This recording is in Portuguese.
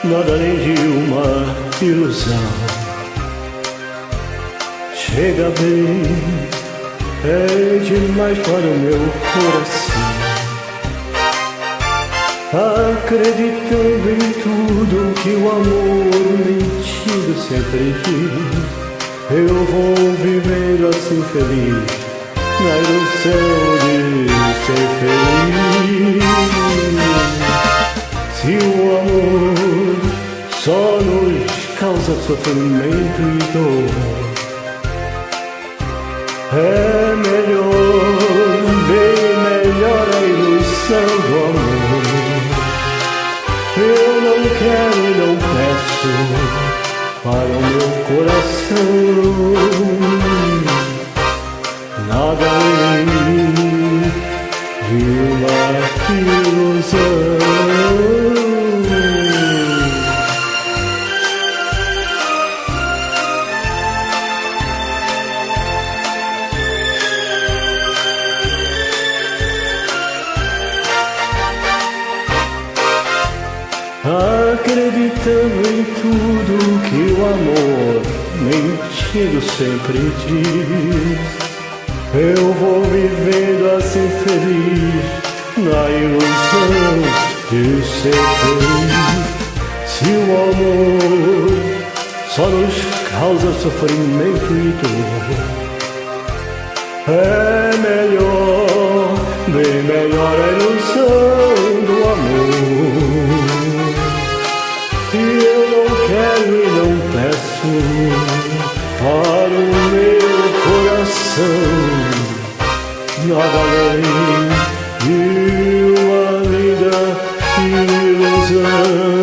nada além de uma ilusão. Chega bem, é demais para o meu coração. Acreditando em tudo que o amor mentido sempre diz, eu vou vivendo assim feliz, na ilusão de ser feliz. Se o amor só nos causa sofrimento e dor, é melhor, bem melhor a ilusão do amor. Eu não quero e não peço para o meu coração nada além de uma ilusão. Acreditando em tudo que o amor mentido sempre diz, eu vou vivendo assim feliz, na ilusão de ser feliz. Se o amor só nos causa sofrimento e dor, é melhor, bem melhor a ilusão do amor. E eu não quero e não peço para o meu coração nada além de uma linda ilusão.